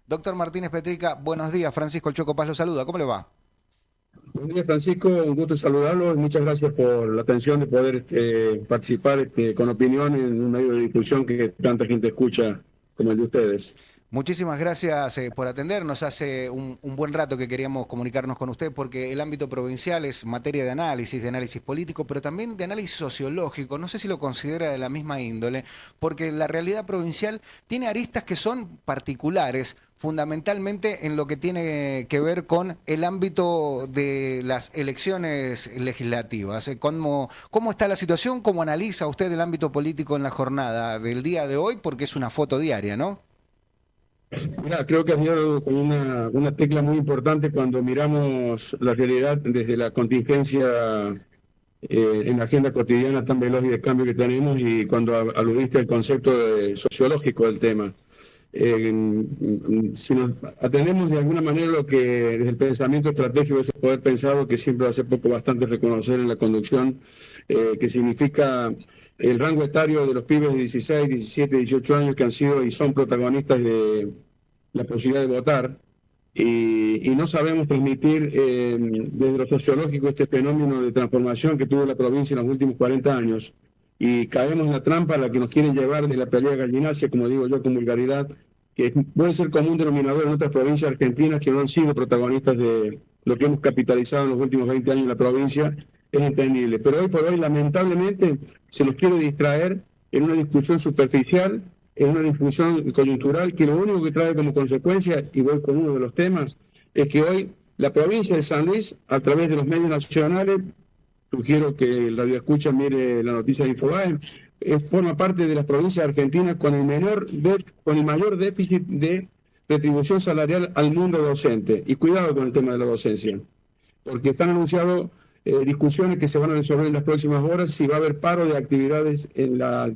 Doctor Martínez Petrica, buenos días. Francisco El Choco Paz lo saluda. ¿Cómo le va? Buen día, Francisco. Un gusto saludarlo y muchas gracias por la atención de poder participar con opinión en un medio de difusión que tanta gente escucha como el de ustedes. Muchísimas gracias por atendernos. Hace un buen rato que queríamos comunicarnos con usted porque el ámbito provincial es materia de análisis político, pero también de análisis sociológico. No sé si lo considera de la misma índole, porque la realidad provincial tiene aristas que son particulares, fundamentalmente en lo que tiene que ver con el ámbito de las elecciones legislativas. ¿Cómo está la situación? ¿Cómo analiza usted el ámbito político en la jornada del día de hoy? Porque es una foto diaria, ¿no? Mira, creo que has dado con una tecla muy importante cuando miramos la realidad desde la contingencia en la agenda cotidiana tan veloz y de cambio que tenemos y cuando aludiste al concepto sociológico del tema. Si nos atendemos de alguna manera lo que desde el pensamiento estratégico es poder pensado, que siempre hace poco bastante reconocer en la conducción, que significa el rango etario de los pibes de 16, 17, 18 años que han sido y son protagonistas de la posibilidad de votar, y no sabemos transmitir desde lo sociológico este fenómeno de transformación que tuvo la provincia en los últimos 40 años, y caemos en la trampa a la que nos quieren llevar de la pelea gallinacia, como digo yo con vulgaridad, que puede ser común denominador en otras provincias argentinas que no han sido protagonistas de lo que hemos capitalizado en los últimos 20 años en la provincia. Es entendible, pero hoy por hoy lamentablemente se nos quiere distraer en una discusión superficial, en una discusión coyuntural, que lo único que trae como consecuencia, y voy con uno de los temas, es que hoy la provincia de San Luis, a través de los medios nacionales, sugiero que el radio escucha mire la noticia de Infobae, forma parte de las provincias argentinas con el mayor déficit de retribución salarial al mundo docente. Y cuidado con el tema de la docencia, porque están anunciados discusiones que se van a resolver en las próximas horas, si va a haber paro de actividades en las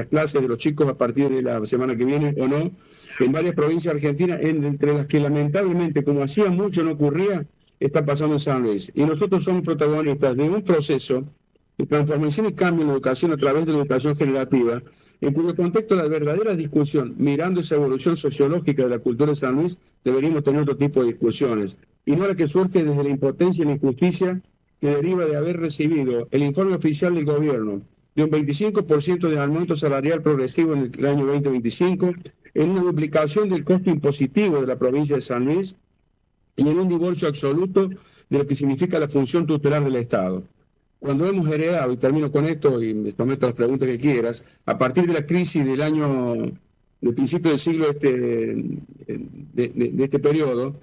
clases de los chicos a partir de la semana que viene o no, en varias provincias argentinas, entre las que lamentablemente, como hacía mucho no ocurría, está pasando en San Luis. Y nosotros somos protagonistas de un proceso de transformación y cambio en la educación a través de la educación generativa, en cuyo contexto la verdadera discusión, mirando esa evolución sociológica de la cultura de San Luis, deberíamos tener otro tipo de discusiones, y no la que surge desde la impotencia y la injusticia que deriva de haber recibido el informe oficial del gobierno de un 25% de aumento salarial progresivo en el año 2025, en una duplicación del costo impositivo de la provincia de San Luis y en un divorcio absoluto de lo que significa la función tutelar del Estado. Cuando hemos heredado, y termino con esto y me someto a las preguntas que quieras, a partir de la crisis del principio del siglo de este periodo,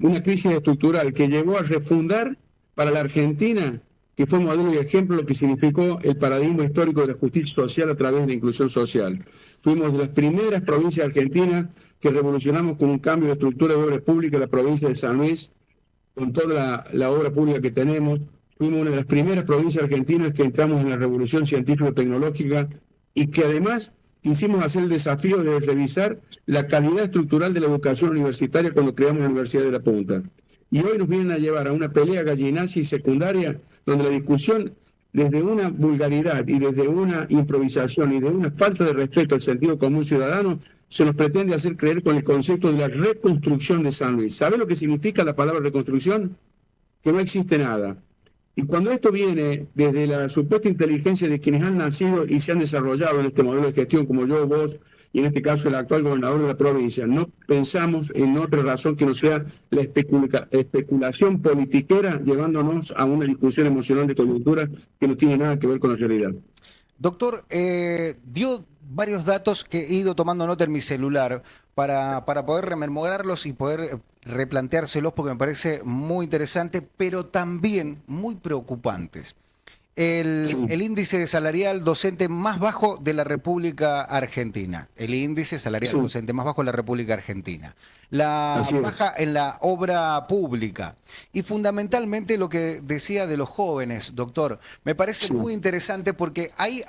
una crisis estructural que llevó a refundar para la Argentina, que fue modelo y ejemplo, lo que significó el paradigma histórico de la justicia social a través de la inclusión social. Fuimos de las primeras provincias argentinas que revolucionamos con un cambio de estructura de obra pública en la provincia de San Luis, con toda la obra pública que tenemos. Fuimos una de las primeras provincias argentinas que entramos en la revolución científico-tecnológica y que además quisimos hacer el desafío de revisar la calidad estructural de la educación universitaria cuando creamos la Universidad de La Punta. Y hoy nos vienen a llevar a una pelea gallinacia y secundaria donde la discusión, desde una vulgaridad y desde una improvisación y de una falta de respeto al sentido común ciudadano, se nos pretende hacer creer con el concepto de la reconstrucción de San Luis. ¿Sabe lo que significa la palabra reconstrucción? Que no existe nada. Y cuando esto viene desde la supuesta inteligencia de quienes han nacido y se han desarrollado en este modelo de gestión, como yo, vos, y en este caso el actual gobernador de la provincia, no pensamos en otra razón que no sea la especulación politiquera, llevándonos a una discusión emocional de coyuntura que no tiene nada que ver con la realidad. Doctor, dio varios datos que he ido tomando nota en mi celular para poder rememorarlos y poder replanteárselos porque me parece muy interesante, pero también muy preocupantes. El Sí, índice salarial docente más bajo de la República Argentina. El índice salarial sí, docente más bajo de la República Argentina. La así baja es. en la obra pública. Y fundamentalmente lo que decía de los jóvenes, doctor, me parece Sí, muy interesante porque hay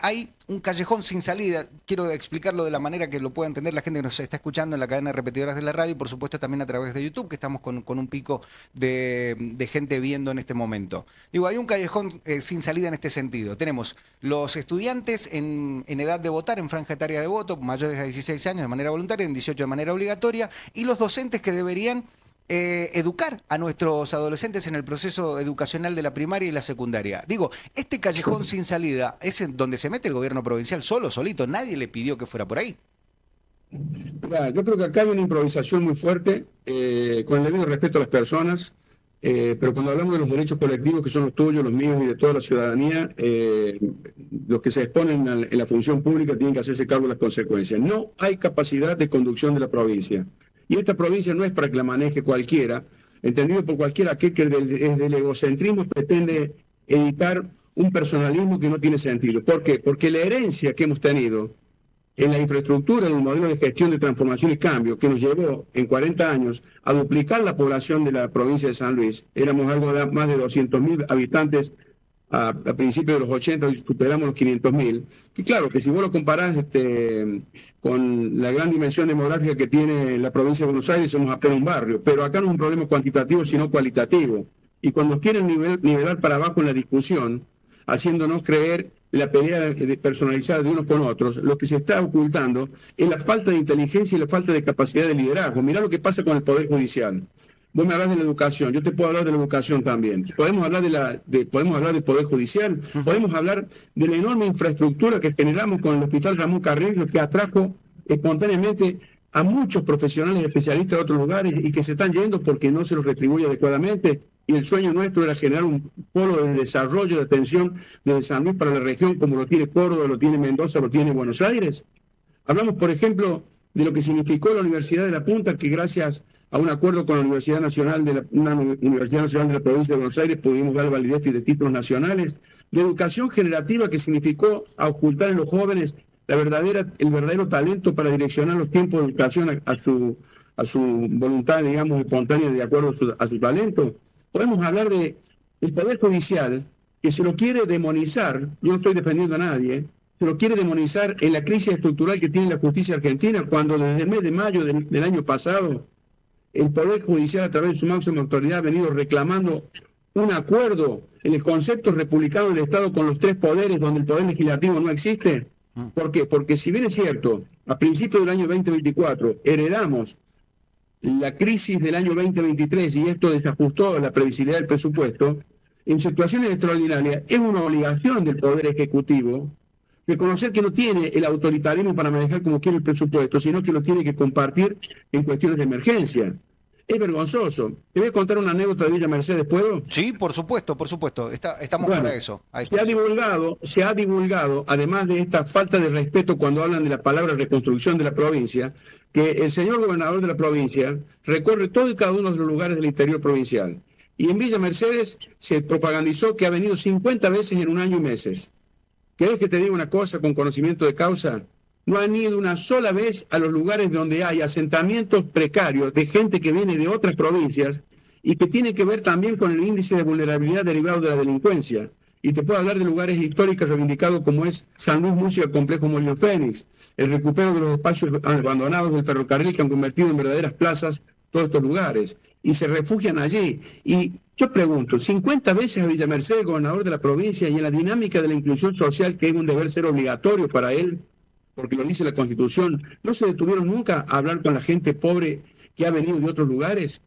un callejón sin salida. Quiero explicarlo de la manera que lo pueda entender la gente que nos está escuchando en la cadena de repetidoras de la radio y por supuesto también a través de YouTube, que estamos con un pico de gente viendo en este momento. Digo, hay un callejón sin salida en este sentido. Tenemos los estudiantes en edad de votar, en franja etaria de voto, mayores a 16 años de manera voluntaria, en 18 de manera obligatoria, y los docentes que deberían educar a nuestros adolescentes en el proceso educacional de la primaria y la secundaria. Digo, este callejón sin salida es en donde se mete el gobierno provincial solito, nadie le pidió que fuera por ahí. Yo creo que acá hay una improvisación muy fuerte, con el debido respeto a las personas, pero cuando hablamos de los derechos colectivos, que son los tuyos, los míos y de toda la ciudadanía, los que se exponen en la función pública tienen que hacerse cargo de las consecuencias. No hay capacidad de conducción de la provincia. Y esta provincia no es para que la maneje cualquiera, entendido por cualquiera que desde el egocentrismo pretende editar un personalismo que no tiene sentido. ¿Por qué? Porque la herencia que hemos tenido en la infraestructura de un modelo de gestión de transformación y cambio que nos llevó en 40 años a duplicar la población de la provincia de San Luis. Éramos algo de más de 200.000 habitantes a principios de los 80 y superamos los 500.000. Y claro, que si vos lo comparás con la gran dimensión demográfica que tiene la provincia de Buenos Aires, somos apenas un barrio. Pero acá no es un problema cuantitativo, sino cualitativo. Y cuando quieren nivelar para abajo en la discusión, haciéndonos creer la pelea personalizada de unos con otros, lo que se está ocultando es la falta de inteligencia y la falta de capacidad de liderazgo. Mirá lo que pasa con el Poder Judicial. Vos me hablas de la educación, yo te puedo hablar de la educación también. Podemos hablar podemos hablar del Poder Judicial, podemos hablar de la enorme infraestructura que generamos con el Hospital Ramón Carrillo, que atrajo espontáneamente a muchos profesionales y especialistas de otros lugares y que se están yendo porque no se los retribuye adecuadamente. Y el sueño nuestro era generar un polo de desarrollo, de atención de San Luis para la región, como lo tiene Córdoba, lo tiene Mendoza, lo tiene Buenos Aires. Hablamos, por ejemplo, de lo que significó la Universidad de La Punta, que gracias a un acuerdo con la Universidad Nacional una Universidad Nacional de la Provincia de Buenos Aires pudimos dar validez de títulos nacionales. La educación generativa que significó ocultar en los jóvenes el verdadero talento para direccionar los tiempos de educación a su voluntad, digamos, espontánea de acuerdo a su talento. Podemos hablar del Poder Judicial, que se lo quiere demonizar, yo no estoy defendiendo a nadie, se lo quiere demonizar en la crisis estructural que tiene la justicia argentina, cuando desde el mes de mayo del año pasado, el Poder Judicial, a través de su máxima autoridad, ha venido reclamando un acuerdo en el concepto republicano del Estado con los tres poderes, donde el Poder Legislativo no existe. ¿Por qué? Porque si bien es cierto, a principios del año 2024 heredamos la crisis del año 2023 y esto desajustó la previsibilidad del presupuesto, en situaciones extraordinarias es una obligación del Poder Ejecutivo reconocer que no tiene el autoritarismo para manejar como quiere el presupuesto, sino que lo tiene que compartir en cuestiones de emergencia. Es vergonzoso. Te voy a contar una anécdota de Villa Mercedes, ¿puedo? Sí, por supuesto. Estamos para eso. Se ha divulgado, además de esta falta de respeto cuando hablan de la palabra reconstrucción de la provincia, que el señor gobernador de la provincia recorre todo y cada uno de los lugares del interior provincial. Y en Villa Mercedes se propagandizó que ha venido 50 veces en un año y meses. ¿Querés que te diga una cosa con conocimiento de causa? No han ido una sola vez a los lugares donde hay asentamientos precarios de gente que viene de otras provincias y que tiene que ver también con el índice de vulnerabilidad derivado de la delincuencia. Y te puedo hablar de lugares históricos reivindicados como es San Luis Música, el complejo Molino Fénix, el recupero de los espacios abandonados del ferrocarril que han convertido en verdaderas plazas todos estos lugares. Y se refugian allí. Y yo pregunto, 50 veces a Villa Mercedes, gobernador de la provincia, y en la dinámica de la inclusión social, que es un deber ser obligatorio para él, porque lo dice la Constitución, no se detuvieron nunca a hablar con la gente pobre que ha venido de otros lugares.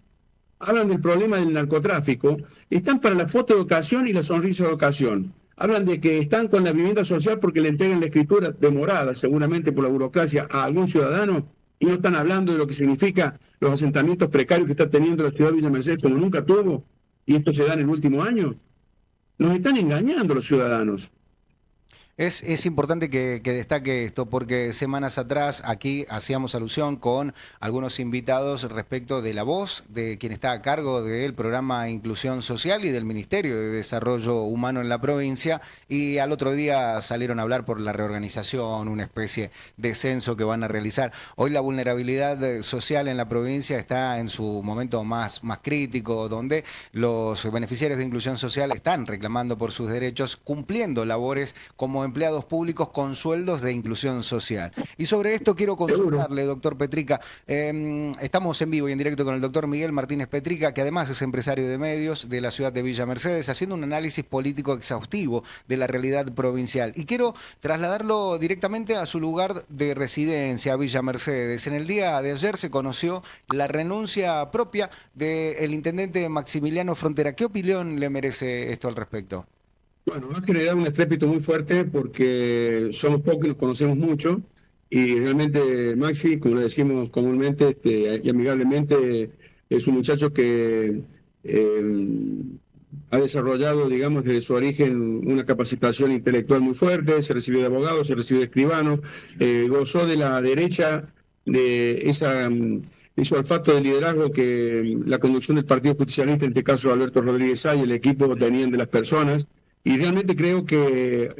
Hablan del problema del narcotráfico, están para la foto de ocasión y la sonrisa de ocasión. Hablan de que están con la vivienda social porque le entregan la escritura demorada, seguramente por la burocracia, a algún ciudadano, y no están hablando de lo que significa los asentamientos precarios que está teniendo la ciudad de Villa Mercedes como nunca tuvo, y esto se da en el último año. Nos están engañando los ciudadanos. Es importante que destaque esto porque semanas atrás aquí hacíamos alusión con algunos invitados respecto de la voz de quien está a cargo del programa Inclusión Social y del Ministerio de Desarrollo Humano en la provincia, y al otro día salieron a hablar por la reorganización, una especie de censo que van a realizar. Hoy la vulnerabilidad social en la provincia está en su momento más crítico, donde los beneficiarios de inclusión social están reclamando por sus derechos, cumpliendo labores como como empleados públicos con sueldos de inclusión social. Y sobre esto quiero consultarle, doctor Petrica. Estamos en vivo y en directo con el doctor Miguel Martínez Petrica, que además es empresario de medios de la ciudad de Villa Mercedes, haciendo un análisis político exhaustivo de la realidad provincial. Y quiero trasladarlo directamente a su lugar de residencia, Villa Mercedes. En el día de ayer se conoció la renuncia propia del intendente Maximiliano Frontera. ¿Qué opinión le merece esto al respecto? Bueno, ha generado un estrépito muy fuerte porque somos pocos y nos conocemos mucho, y realmente Maxi, como le decimos comúnmente y amigablemente, es un muchacho que ha desarrollado, digamos, desde su origen una capacitación intelectual muy fuerte, se recibió de abogado, se recibió de escribano, gozó de la derecha, de ese olfato de liderazgo que la conducción del Partido Justicialista, en este caso Alberto Rodríguez Sá y el equipo tenían de las personas. Y realmente creo que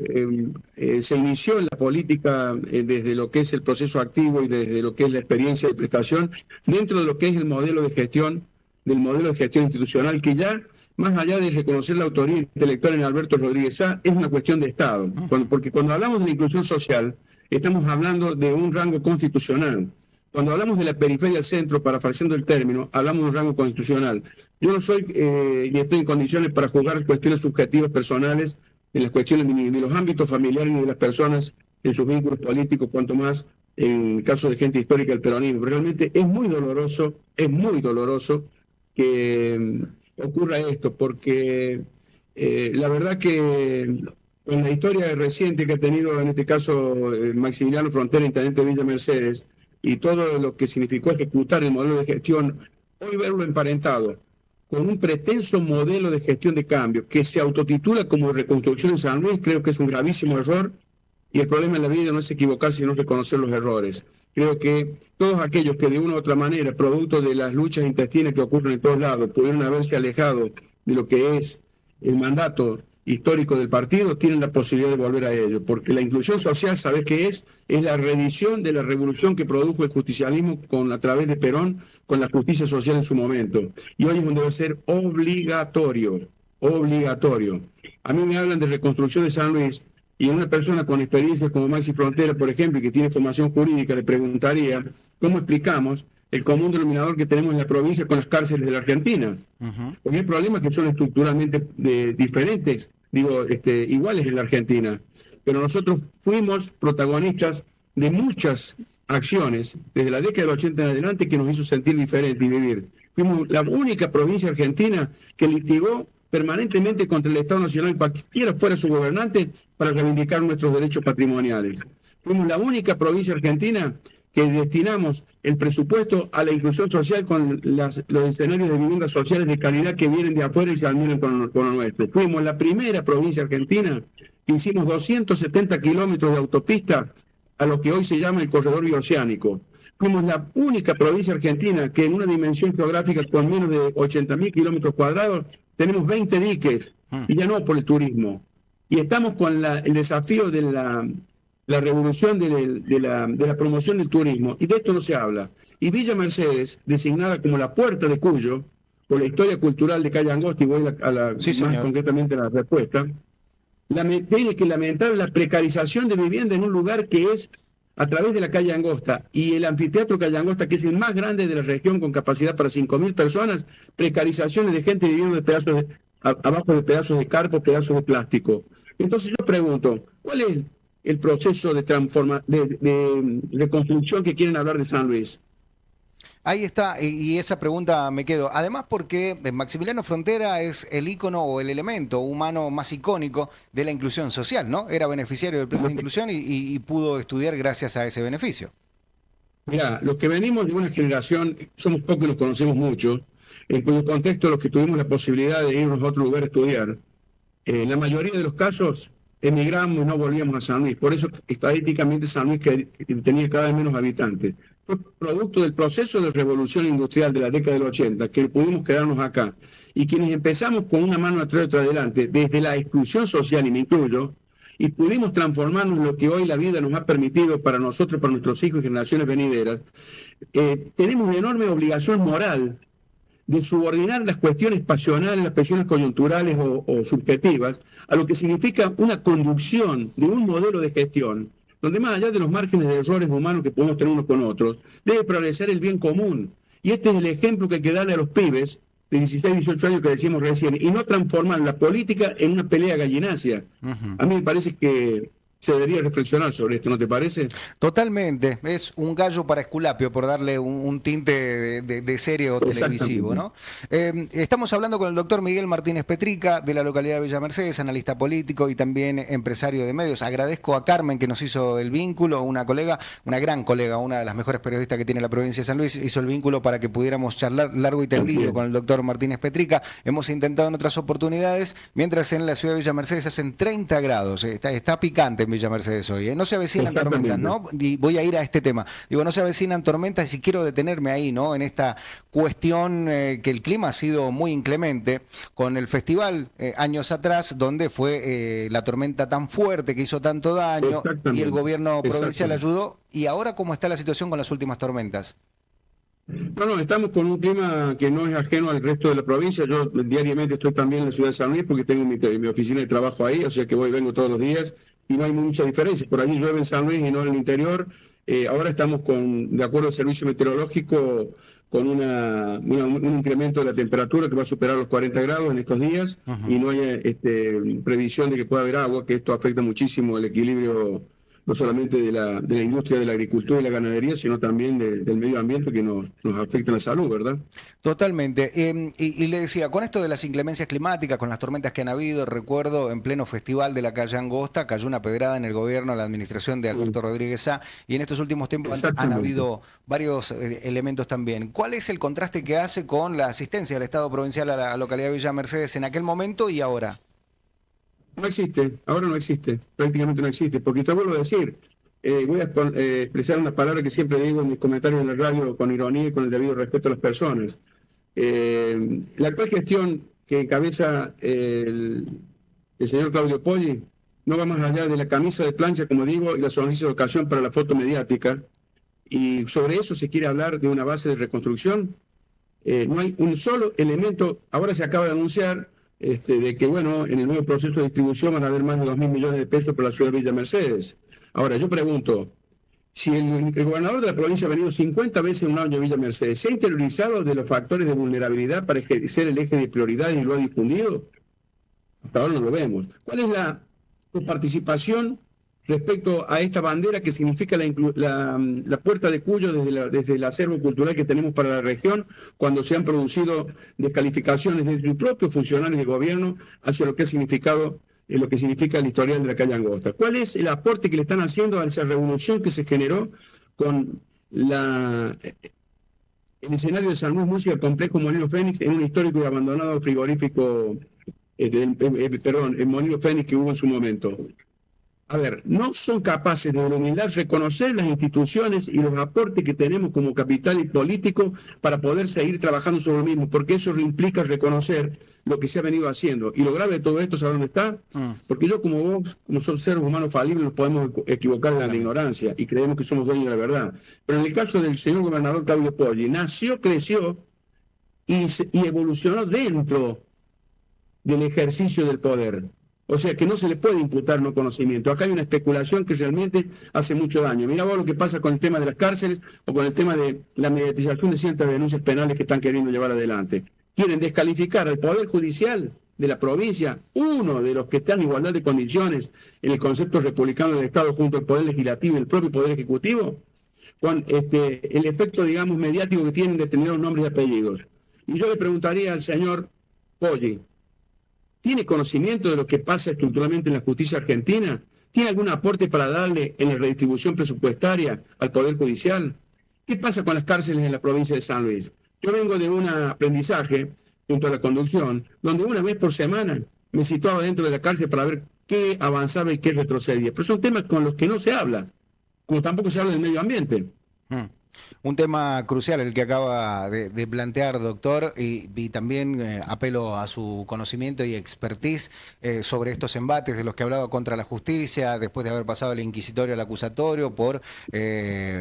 se inició en la política desde lo que es el proceso activo y desde lo que es la experiencia de prestación, dentro de lo que es el modelo de gestión, del modelo de gestión institucional, que ya, más allá de reconocer la autoría intelectual en Alberto Rodríguez Sá, es una cuestión de Estado. Porque cuando hablamos de la inclusión social, estamos hablando de un rango constitucional. Cuando hablamos de la periferia al centro, parafraseando el término, hablamos de un rango constitucional. Yo no soy y estoy en condiciones para juzgar cuestiones subjetivas personales en las cuestiones ni de los ámbitos familiares ni de las personas en sus vínculos políticos, cuanto más en el caso de gente histórica del peronismo. Pero realmente es muy doloroso que ocurra esto, porque la verdad que con la historia reciente que ha tenido en este caso Maximiliano Frontera, intendente de Villa Mercedes, y todo lo que significó ejecutar el modelo de gestión, hoy verlo emparentado con un pretenso modelo de gestión de cambio que se autotitula como Reconstrucción en San Luis, creo que es un gravísimo error, y el problema en la vida no es equivocarse, sino reconocer los errores. Creo que todos aquellos que de una u otra manera, producto de las luchas intestinas que ocurren en todos lados, pudieron haberse alejado de lo que es el mandato histórico del partido, tienen la posibilidad de volver a ello, porque la inclusión social, ¿sabes qué es? Es la reedición de la revolución que produjo el justicialismo a través de Perón, con la justicia social en su momento. Y hoy es donde va a ser obligatorio. A mí me hablan de reconstrucción de San Luis, y una persona con experiencia como Maxi Frontera, por ejemplo, y que tiene formación jurídica, le preguntaría cómo explicamos el común denominador que tenemos en la provincia con las cárceles de la Argentina. Porque hay problemas que son estructuralmente diferentes, iguales en la Argentina. Pero nosotros fuimos protagonistas de muchas acciones desde la década del 80 en adelante que nos hizo sentir diferentes y vivir. Fuimos la única provincia argentina que litigó permanentemente contra el Estado Nacional, cualquiera fuera su gobernante, para reivindicar nuestros derechos patrimoniales. Fuimos la única provincia argentina que destinamos el presupuesto a la inclusión social con los escenarios de viviendas sociales de calidad que vienen de afuera y se almiran con lo nuestro. Fuimos la primera provincia argentina que hicimos 270 kilómetros de autopista a lo que hoy se llama el corredor bioceánico. Fuimos la única provincia argentina que en una dimensión geográfica con menos de 80.000 kilómetros cuadrados tenemos 20 diques, y ya no por el turismo. Y estamos con el desafío de la revolución de la promoción del turismo, y de esto no se habla. Y Villa Mercedes, designada como la puerta de Cuyo, por la historia cultural de Calle Angosta, y voy más concretamente a la respuesta, tiene que lamentar la precarización de vivienda en un lugar que es a través de la Calle Angosta, y el anfiteatro Calle Angosta, que es el más grande de la región con capacidad para 5.000 personas, precarizaciones de gente viviendo abajo de pedazos de carpo, pedazos de plástico. Entonces yo pregunto, ¿cuál es el proceso de reconstrucción que quieren hablar de San Luis? Ahí está, y esa pregunta me quedo. Además porque Maximiliano Frontera es el ícono o el elemento humano más icónico de la inclusión social, ¿no? Era beneficiario del plan de inclusión y pudo estudiar gracias a ese beneficio. Mira, los que venimos de una generación, somos pocos y nos conocemos mucho, en cuyo contexto los que tuvimos la posibilidad de irnos a otro lugar a estudiar, en la mayoría de los casos emigramos y no volvíamos a San Luis. Por eso, estadísticamente, San Luis que tenía cada vez menos habitantes. Fue producto del proceso de revolución industrial de la década del 80, que pudimos quedarnos acá. Y quienes empezamos con una mano atrás y otra adelante, desde la exclusión social, y me incluyo, y pudimos transformarnos en lo que hoy la vida nos ha permitido para nosotros, para nuestros hijos y generaciones venideras, tenemos una enorme obligación moral de subordinar las cuestiones pasionales, las cuestiones coyunturales o subjetivas, a lo que significa una conducción de un modelo de gestión, donde más allá de los márgenes de errores humanos que podemos tener unos con otros, debe prevalecer el bien común. Y este es el ejemplo que hay que darle a los pibes de 16, 18 años que decíamos recién, y no transformar la política en una pelea gallinacia. A mí me parece que se debería reflexionar sobre esto, ¿no te parece? Totalmente, es un gallo para Esculapio, por darle un tinte de serio televisivo, ¿no? Estamos hablando con el doctor Miguel Martínez Petrica, de la localidad de Villa Mercedes, analista político y también empresario de medios. Agradezco a Carmen que nos hizo el vínculo, una colega, una gran colega, una de las mejores periodistas que tiene la provincia de San Luis, hizo el vínculo para que pudiéramos charlar largo y tendido con el doctor Martínez Petrica. Hemos intentado en otras oportunidades, mientras en la ciudad de Villa Mercedes hacen 30 grados, está picante Villa Mercedes hoy, ¿eh? No se avecinan tormentas, ¿no? Y voy a ir a este tema. Digo, no se avecinan tormentas y quiero detenerme ahí, ¿no? En esta cuestión que el clima ha sido muy inclemente, con el festival años atrás, donde fue la tormenta tan fuerte que hizo tanto daño y el gobierno provincial ayudó. ¿Y ahora cómo está la situación con las últimas tormentas? No, estamos con un clima que no es ajeno al resto de la provincia. Yo diariamente estoy también en la ciudad de San Luis porque tengo mi oficina de trabajo ahí, o sea que voy y vengo todos los días y no hay mucha diferencia. Por allí llueve en San Luis y no en el interior. Ahora estamos de acuerdo al servicio meteorológico, con un incremento de la temperatura que va a superar los 40 grados en estos días y no hay previsión de que pueda haber agua, que esto afecta muchísimo el equilibrio no solamente de la industria de la agricultura y la ganadería, sino también del medio ambiente que nos afecta en la salud, ¿verdad? Totalmente. Y le decía, con esto de las inclemencias climáticas, con las tormentas que han habido, recuerdo en pleno festival de la calle Angosta, cayó una pedrada en el gobierno, en la administración de Alberto Rodríguez Sá, y en estos últimos tiempos han habido varios elementos también. ¿Cuál es el contraste que hace con la asistencia del Estado provincial a la localidad de Villa Mercedes en aquel momento y ahora? No existe, ahora no existe, prácticamente no existe, porque te vuelvo a decir, voy a expresar una palabra que siempre digo en mis comentarios en la radio con ironía y con el debido respeto a las personas. La actual gestión que encabeza el señor Claudio Poggi no va más allá de la camisa de plancha, como digo, y la sonrisa de ocasión para la foto mediática, y sobre eso se quiere hablar de una base de reconstrucción. No hay un solo elemento, ahora se acaba de anunciar de que, bueno, en el nuevo proceso de distribución van a haber más de 2.000 millones de pesos para la ciudad de Villa Mercedes. Ahora, yo pregunto, si el gobernador de la provincia ha venido 50 veces en un año a Villa Mercedes, ¿se ha interiorizado de los factores de vulnerabilidad para ejercer el eje de prioridad y lo ha difundido? Hasta ahora no lo vemos. ¿Cuál es su participación respecto a esta bandera que significa la puerta de Cuyo desde el acervo cultural que tenemos para la región, cuando se han producido descalificaciones desde los propios funcionarios del gobierno hacia lo que ha significado, lo que significa el historial de la calle Angosta? ¿Cuál es el aporte que le están haciendo a esa revolución que se generó con el escenario de San Luis Música, el complejo Molino Fénix, en un histórico y abandonado frigorífico, el Molino Fénix que hubo en su momento? A ver, no son capaces de la humildad reconocer las instituciones y los aportes que tenemos como capital y político para poder seguir trabajando sobre lo mismo, porque eso implica reconocer lo que se ha venido haciendo. Y lo grave de todo esto, ¿sabes dónde está? Porque yo como vos, como somos seres humanos falibles, nos podemos equivocar en la ignorancia y creemos que somos dueños de la verdad. Pero en el caso del señor gobernador Claudio Poggi, nació, creció y evolucionó dentro del ejercicio del poder. O sea que no se le puede imputar no conocimiento. Acá hay una especulación que realmente hace mucho daño. Mirá vos lo que pasa con el tema de las cárceles o con el tema de la mediatización de ciertas denuncias penales que están queriendo llevar adelante. Quieren descalificar al Poder Judicial de la provincia, uno de los que está en igualdad de condiciones en el concepto republicano del Estado junto al Poder Legislativo y el propio Poder Ejecutivo, con el efecto, digamos, mediático que tienen determinados nombres y apellidos. Y yo le preguntaría al señor Poggi, ¿tiene conocimiento de lo que pasa estructuralmente en la justicia argentina? ¿Tiene algún aporte para darle en la redistribución presupuestaria al Poder Judicial? ¿Qué pasa con las cárceles en la provincia de San Luis? Yo vengo de un aprendizaje junto a la conducción, donde una vez por semana me situaba dentro de la cárcel para ver qué avanzaba y qué retrocedía. Pero son temas con los que no se habla, como tampoco se habla del medio ambiente. Un tema crucial el que acaba de plantear, doctor, y también apelo a su conocimiento y expertise sobre estos embates de los que hablaba contra la justicia, después de haber pasado el inquisitorio al acusatorio por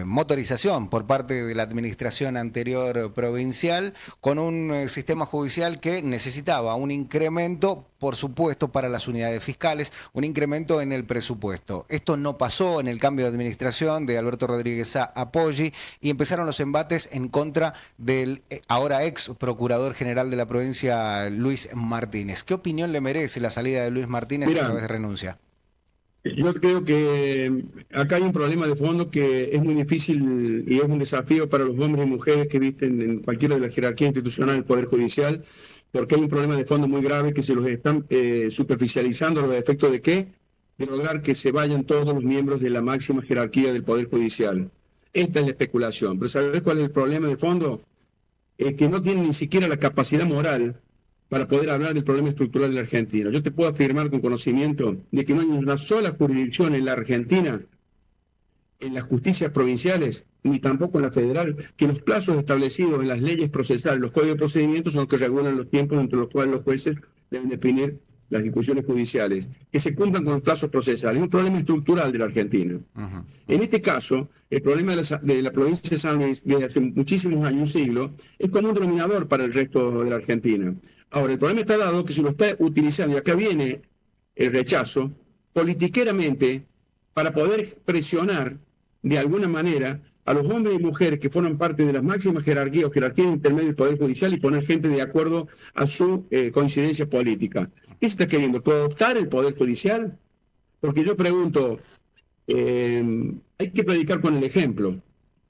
motorización por parte de la administración anterior provincial, con un sistema judicial que necesitaba un incremento, por supuesto, para las unidades fiscales, un incremento en el presupuesto. Esto no pasó en el cambio de administración de Alberto Rodríguez a Poggi, y empezaron los embates en contra del ahora ex procurador general de la provincia, Luis Martínez. ¿Qué opinión le merece la salida de Luis Martínez a través de renuncia? Yo creo que acá hay un problema de fondo que es muy difícil y es un desafío para los hombres y mujeres que visten en cualquiera de la jerarquía institucional del Poder Judicial, porque hay un problema de fondo muy grave que se los están superficializando a los efectos de qué, de lograr que se vayan todos los miembros de la máxima jerarquía del Poder Judicial. Esta es la especulación. Pero ¿sabes cuál es el problema de fondo? Que no tienen ni siquiera la capacidad moral para poder hablar del problema estructural de la Argentina. Yo te puedo afirmar con conocimiento de que no hay una sola jurisdicción en la Argentina, en las justicias provinciales, ni tampoco en la federal, que los plazos establecidos en las leyes procesales, los códigos de procedimientos, son los que regulan los tiempos entre los cuales los jueces deben definir las discusiones judiciales, que se cumplan con los plazos procesales. Es un problema estructural de la Argentina. En este caso, el problema de la provincia de San Luis, desde hace muchísimos años, un siglo, es como un denominador para el resto de la Argentina. Ahora, el problema está dado que se lo está utilizando, y acá viene el rechazo, politiqueramente, para poder presionar de alguna manera a los hombres y mujeres que forman parte de las máximas jerarquías o jerarquías intermedias del Poder Judicial y poner gente de acuerdo a su coincidencia política. ¿Qué se está queriendo? ¿Cooptar el Poder Judicial? Porque yo pregunto, hay que predicar con el ejemplo.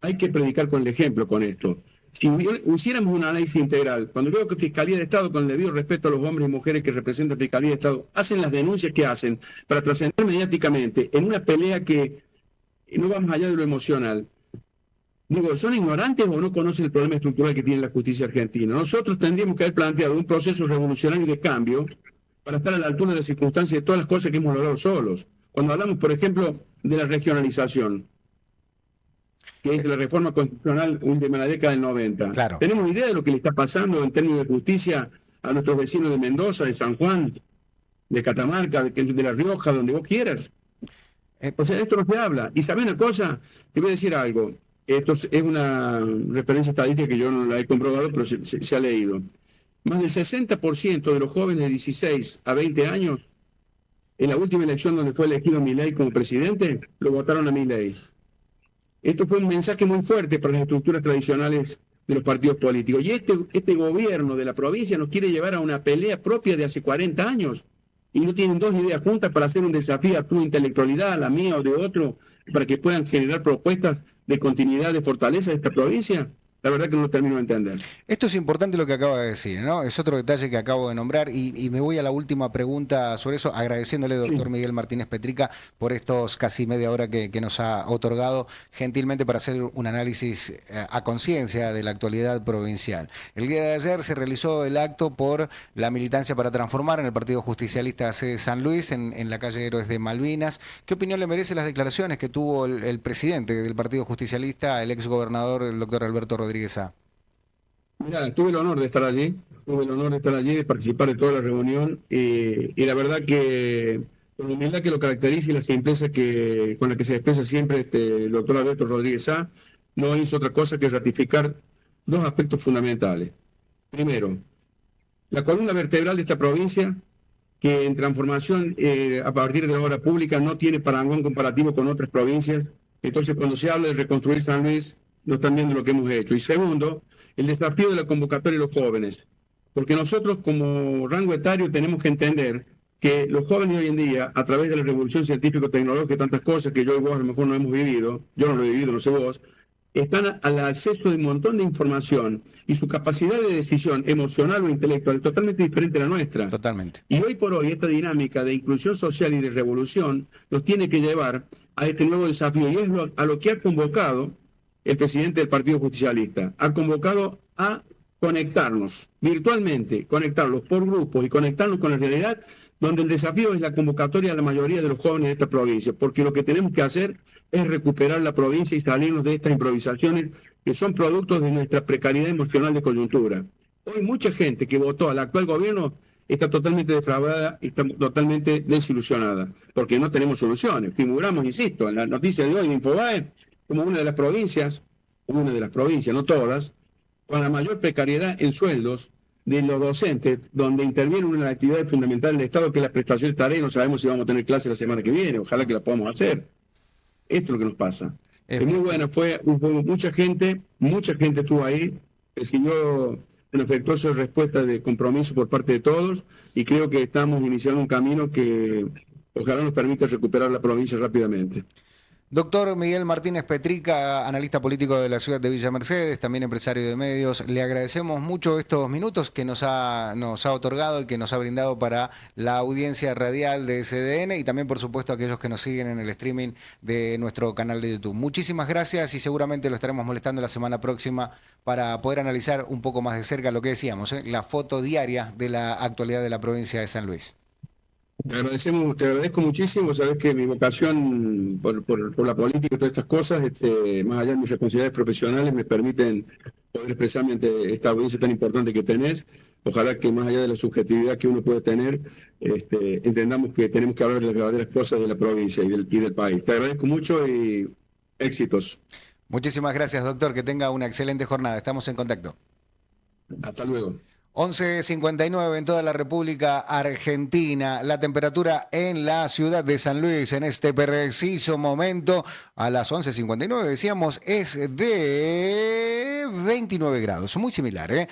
Hay que predicar con el ejemplo con esto. Si hiciéramos un análisis integral, cuando veo que Fiscalía de Estado, con el debido respeto a los hombres y mujeres que representan Fiscalía de Estado, hacen las denuncias que hacen para trascender mediáticamente en una pelea que no va más allá de lo emocional, digo, ¿son ignorantes o no conocen el problema estructural que tiene la justicia argentina? Nosotros tendríamos que haber planteado un proceso revolucionario de cambio para estar a la altura de las circunstancias de todas las cosas que hemos logrado solos. Cuando hablamos, por ejemplo, de la regionalización, que es la reforma constitucional última de la década del 90. Claro. ¿Tenemos idea de lo que le está pasando en términos de justicia a nuestros vecinos de Mendoza, de San Juan, de Catamarca, de La Rioja, donde vos quieras? O sea, esto no se habla. Y ¿saben una cosa? Te voy a decir algo. Esto es una referencia estadística que yo no la he comprobado, pero se ha leído. Más del 60% de los jóvenes de 16 a 20 años, en la última elección donde fue elegido Milei como presidente, lo votaron a Milei. Esto fue un mensaje muy fuerte para las estructuras tradicionales de los partidos políticos. Y este gobierno de la provincia nos quiere llevar a una pelea propia de hace 40 años. Y no tienen dos ideas juntas para hacer un desafío a tu intelectualidad, a la mía o de otro, para que puedan generar propuestas de continuidad, de fortaleza de esta provincia. La verdad que no lo termino de entender. Esto es importante lo que acaba de decir, ¿no? Es otro detalle que acabo de nombrar y me voy a la última pregunta sobre eso, agradeciéndole, doctor Miguel Martínez Petrica, por estos casi media hora que nos ha otorgado gentilmente para hacer un análisis a conciencia de la actualidad provincial. El día de ayer se realizó el acto por la militancia para transformar en el Partido Justicialista sede San Luis, en la calle Héroes de Malvinas. ¿Qué opinión le merecen las declaraciones que tuvo el presidente del Partido Justicialista, el exgobernador, el doctor Alberto Rodríguez A? Mira, tuve el honor de estar allí, de participar de toda la reunión y la verdad que con la humildad que lo caracteriza y la simpleza con la que se expresa siempre el doctor Alberto Rodríguez A, no hizo otra cosa que ratificar dos aspectos fundamentales. Primero, la columna vertebral de esta provincia, que en transformación a partir de la obra pública no tiene parangón comparativo con otras provincias. Entonces, cuando se habla de reconstruir San Luis, no están viendo lo que hemos hecho. Y segundo, el desafío de la convocatoria de los jóvenes. Porque nosotros como rango etario tenemos que entender que los jóvenes hoy en día, a través de la revolución científico-tecnológica y tantas cosas que yo y vos a lo mejor no hemos vivido, yo no lo he vivido, no sé vos, están al acceso de un montón de información y su capacidad de decisión emocional o intelectual es totalmente diferente a la nuestra. Totalmente. Y hoy por hoy esta dinámica de inclusión social y de revolución nos tiene que llevar a este nuevo desafío y es a lo que ha convocado el presidente del Partido Justicialista. Ha convocado a conectarnos virtualmente, conectarlos por grupos y conectarnos con la realidad, donde el desafío es la convocatoria a la mayoría de los jóvenes de esta provincia, porque lo que tenemos que hacer es recuperar la provincia y salirnos de estas improvisaciones que son productos de nuestra precariedad emocional de coyuntura. Hoy mucha gente que votó al actual gobierno está totalmente defraudada y está totalmente desilusionada, porque no tenemos soluciones. Figuramos, insisto, en la noticia de hoy de Infobae, como una de las provincias, no todas, con la mayor precariedad en sueldos de los docentes, donde interviene una de las actividades fundamentales del Estado, que es la prestación de tareas. No sabemos si vamos a tener clase la semana que viene, ojalá que la podamos hacer. Esto es lo que nos pasa. Es muy buena, hubo mucha gente estuvo ahí, recibió una afectuosa respuesta de compromiso por parte de todos, y creo que estamos iniciando un camino que ojalá nos permita recuperar la provincia rápidamente. Doctor Miguel Martínez Petrica, analista político de la ciudad de Villa Mercedes, también empresario de medios, le agradecemos mucho estos minutos que nos ha otorgado y que nos ha brindado para la audiencia radial de SDN, y también, por supuesto, a aquellos que nos siguen en el streaming de nuestro canal de YouTube. Muchísimas gracias, y seguramente lo estaremos molestando la semana próxima para poder analizar un poco más de cerca lo que decíamos, la foto diaria de la actualidad de la provincia de San Luis. Te agradezco muchísimo. Sabes que mi vocación por la política y todas estas cosas, más allá de mis responsabilidades profesionales, me permiten poder expresarme ante esta audiencia tan importante que tenés. Ojalá que más allá de la subjetividad que uno puede tener, entendamos que tenemos que hablar de las verdaderas cosas de la provincia y del país. Te agradezco mucho y éxitos. Muchísimas gracias, doctor. Que tenga una excelente jornada. Estamos en contacto. Hasta luego. 11:59 en toda la República Argentina. La temperatura en la ciudad de San Luis en este preciso momento, a las 11:59 decíamos, es de 29 grados. Muy similar, ¿eh?